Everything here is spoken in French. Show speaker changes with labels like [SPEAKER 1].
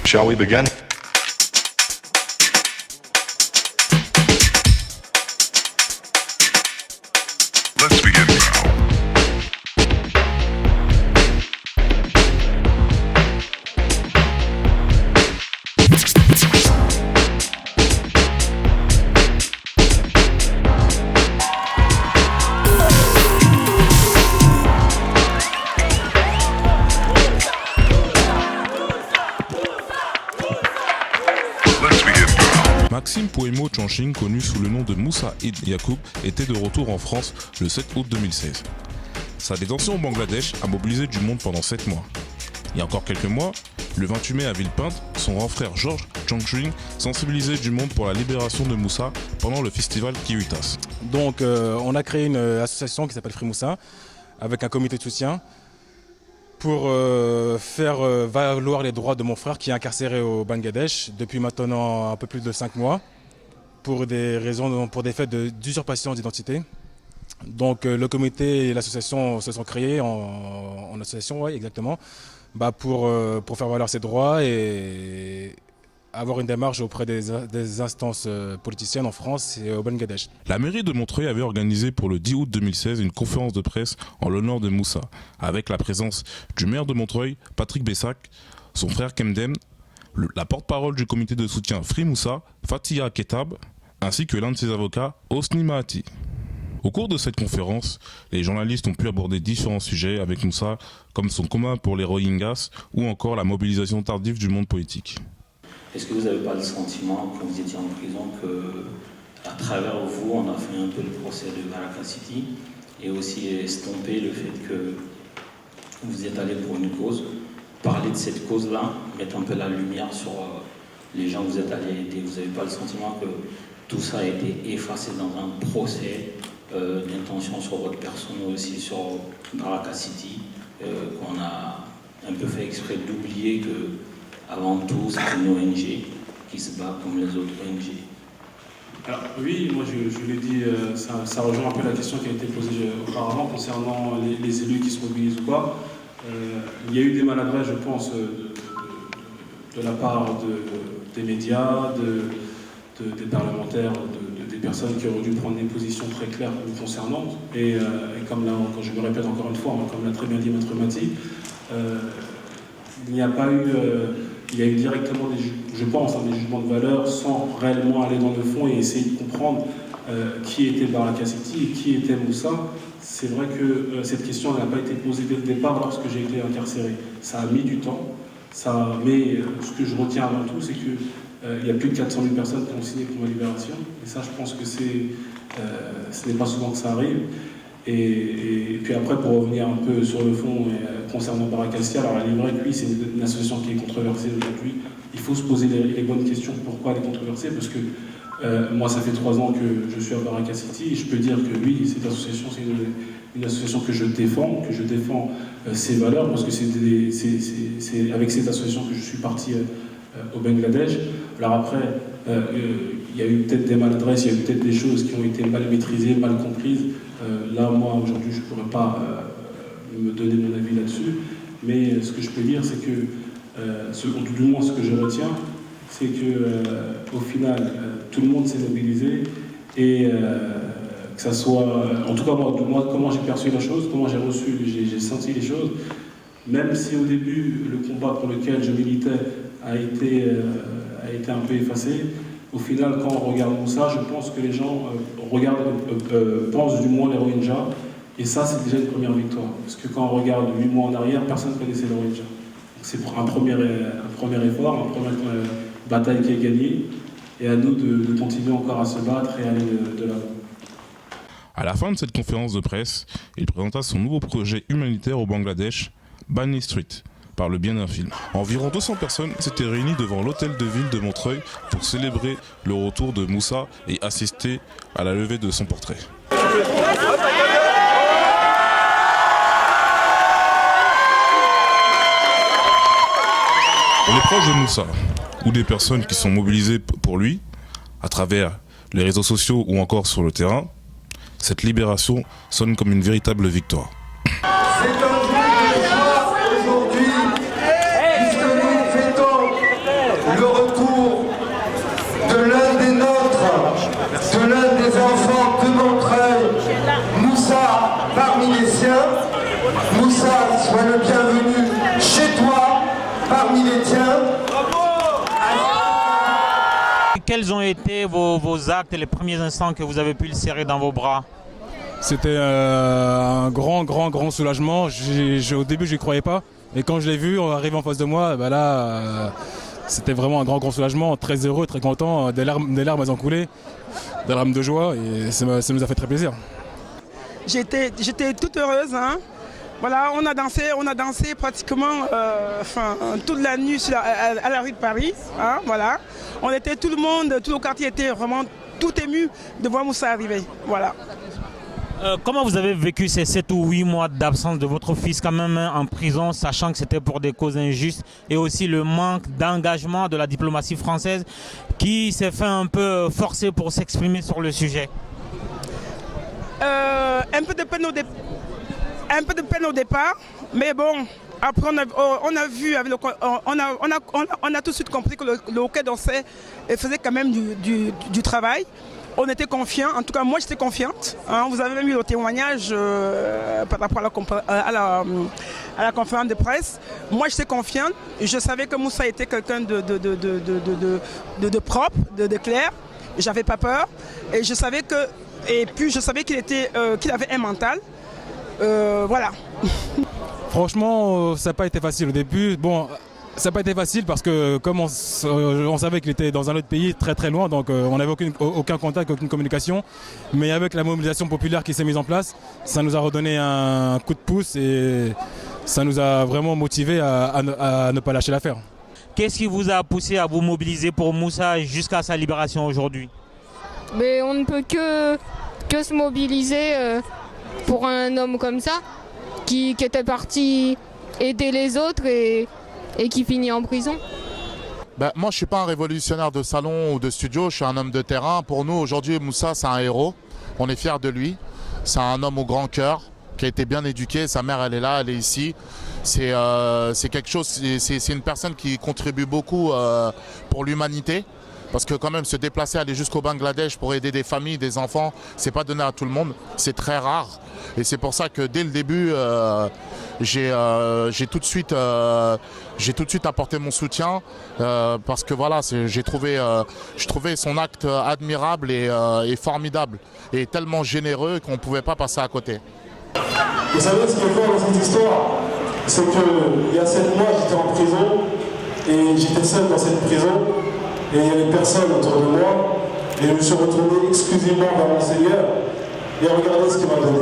[SPEAKER 1] Shall we begin? Let's begin now.
[SPEAKER 2] Maxime Pouemo Tchanchin, connu sous le nom de Moussa Eid Yacoub, était de retour en France le 7 août 2016. Sa détention au Bangladesh a mobilisé du monde pendant 7 mois. Il y a encore quelques mois, le 28 mai à Villepinte, son grand frère Georges Tchanchin sensibilisait du monde pour la libération de Moussa pendant le festival Kiwitas.
[SPEAKER 3] Donc on a créé une association qui s'appelle Free Moussa avec un comité de soutien pour faire valoir les droits de mon frère qui est incarcéré au Bangladesh depuis maintenant un peu plus de 5 mois pour des faits d'usurpation d'identité. Donc le comité et l'association se sont créés en association, ouais, exactement, pour faire valoir ses droits et avoir une démarche auprès des instances politiciennes en France et au Bangladesh.
[SPEAKER 2] La mairie de Montreuil avait organisé pour le 10 août 2016 une conférence de presse en l'honneur de Moussa, avec la présence du maire de Montreuil, Patrick Bessac, son frère Kemdem, la porte-parole du comité de soutien Free Moussa, Fatia Ketab, ainsi que l'un de ses avocats, Hosni Mahati. Au cours de cette conférence, les journalistes ont pu aborder différents sujets avec Moussa, comme son combat pour les Rohingyas ou encore la mobilisation tardive du monde politique.
[SPEAKER 4] Est-ce que vous n'avez pas le sentiment, quand vous étiez en prison, qu'à travers vous, on a fait un peu le procès de Baraka City et aussi estomper le fait que vous êtes allé pour une cause, parler de cette cause-là, mettre un peu la lumière sur les gens que vous êtes allés aider. Vous n'avez pas le sentiment que tout ça a été effacé dans un procès d'intention sur votre personne, mais aussi sur Baraka City, qu'on a un peu fait exprès d'oublier que avant tout, c'est une ONG qui se bat comme les autres ONG.
[SPEAKER 5] Alors, oui, moi je l'ai dit, ça rejoint un peu la question qui a été posée auparavant concernant les élus qui se mobilisent ou pas. Il y a eu des maladresses, je pense, de la part des médias, des parlementaires, des personnes qui auraient dû prendre des positions très claires nous concernant. Et comme là, quand je me répète encore une fois, comme l'a très bien dit Maître Mati, il n'y a pas eu... il y a eu directement, je pense, des jugements de valeur sans réellement aller dans le fond et essayer de comprendre qui était Baraka City et qui était Moussa. C'est vrai que cette question n'a pas été posée dès le départ lorsque j'ai été incarcéré. Ça a mis du temps, mais ce que je retiens avant tout, c'est qu'il y a plus de 400 000 personnes qui ont signé pour ma libération. Et ça, je pense que ce n'est pas souvent que ça arrive. Et puis après, pour revenir un peu sur le fond concernant Baraka City, alors il est vrai que oui, c'est une association qui est controversée aujourd'hui. Il faut se poser les bonnes questions. Pourquoi elle est controversée? Parce que moi, ça fait 3 ans que je suis à Baraka City et je peux dire que oui, cette association, c'est une association que je défends ses valeurs, parce que c'est avec cette association que je suis parti au Bangladesh. Alors après, il y a eu peut-être des maladresses, il y a eu peut-être des choses qui ont été mal maîtrisées, mal comprises. Là, moi, aujourd'hui, je ne pourrais pas me donner mon avis là-dessus, mais ce que je peux dire, c'est que, du moins ce que je retiens, c'est qu'au final, tout le monde s'est mobilisé et que ça soit, en tout cas moi, comment j'ai perçu la chose, comment j'ai senti les choses, même si au début, le combat pour lequel je militais a été un peu effacé. Au final, quand on regarde ça, je pense que les gens pensent du moins les Rohingyas, et ça, c'est déjà une première victoire. Parce que quand on regarde 8 mois en arrière, personne ne connaissait les Rohingyas. Donc c'est un premier effort, une première bataille qui est gagnée, et à nous de continuer encore à se battre et aller de l'avant.
[SPEAKER 2] À la fin de cette conférence de presse, il présenta son nouveau projet humanitaire au Bangladesh, Bani Street, par le bien d'un film. Environ 200 personnes s'étaient réunies devant l'hôtel de ville de Montreuil pour célébrer le retour de Moussa et assister à la levée de son portrait. Pour les proches de Moussa, ou des personnes qui sont mobilisées pour lui, à travers les réseaux sociaux ou encore sur le terrain, cette libération sonne comme une véritable victoire.
[SPEAKER 6] C'est un jour de joie aujourd'hui, puisque nous fêtons parmi les tiens.
[SPEAKER 7] Quels ont été vos actes et les premiers instants que vous avez pu le serrer dans vos bras?
[SPEAKER 3] C'était un grand soulagement. Au début, je n'y croyais pas. Et quand je l'ai vu arriver en face de moi, bah là, c'était vraiment un grand soulagement. Très heureux, très content. Des larmes elles ont coulé, des larmes de joie. Et ça nous a fait très plaisir.
[SPEAKER 8] J'étais toute heureuse. Hein. Voilà, on a dansé pratiquement toute la nuit à la rue de Paris. Hein, voilà. On était tout le quartier était vraiment tout ému de voir Moussa arriver. Voilà.
[SPEAKER 7] Comment vous avez vécu ces 7 ou 8 mois d'absence de votre fils quand même en prison, sachant que c'était pour des causes injustes, et aussi le manque d'engagement de la diplomatie française qui s'est fait un peu forcer pour s'exprimer sur le sujet?
[SPEAKER 8] Un peu de peine au départ, mais bon, après on a vu, on a tout de suite compris que le Quai d'Orsay faisait quand même du travail. On était confiants, en tout cas moi j'étais confiante. Hein. Vous avez même eu le témoignage par rapport à la conférence de presse. Moi j'étais confiante, je savais que Moussa était quelqu'un de propre, de clair. J'avais pas peur et je savais qu'il avait un mental. Voilà.
[SPEAKER 3] Franchement, ça n'a pas été facile au début. Bon, ça n'a pas été facile parce que comme on savait qu'il était dans un autre pays très loin, donc on n'avait aucun contact, aucune communication. Mais avec la mobilisation populaire qui s'est mise en place, ça nous a redonné un coup de pouce et ça nous a vraiment motivés à ne pas lâcher l'affaire.
[SPEAKER 7] Qu'est-ce qui vous a poussé à vous mobiliser pour Moussa jusqu'à sa libération aujourd'hui?
[SPEAKER 9] Mais on ne peut que se mobiliser pour un homme comme ça, qui était parti aider les autres et qui finit en prison.
[SPEAKER 10] Moi, je ne suis pas un révolutionnaire de salon ou de studio, je suis un homme de terrain. Pour nous, aujourd'hui, Moussa, c'est un héros. On est fiers de lui. C'est un homme au grand cœur, qui a été bien éduqué. Sa mère, elle est là, elle est ici. C'est quelque chose, c'est une personne qui contribue beaucoup pour l'humanité. Parce que quand même se déplacer, aller jusqu'au Bangladesh pour aider des familles, des enfants, c'est pas donné à tout le monde, c'est très rare. Et c'est pour ça que dès le début, j'ai tout de suite apporté mon soutien parce que voilà, je trouvais son acte admirable et formidable et tellement généreux qu'on ne pouvait pas passer à côté.
[SPEAKER 6] Vous savez ce qui est fort dans cette histoire, c'est qu'il y a 7 mois, j'étais en prison et j'étais seul dans cette prison. Et il y avait personne autour de moi, et je me suis retourné exclusivement vers mon Seigneur, et regardez ce qu'il m'a donné.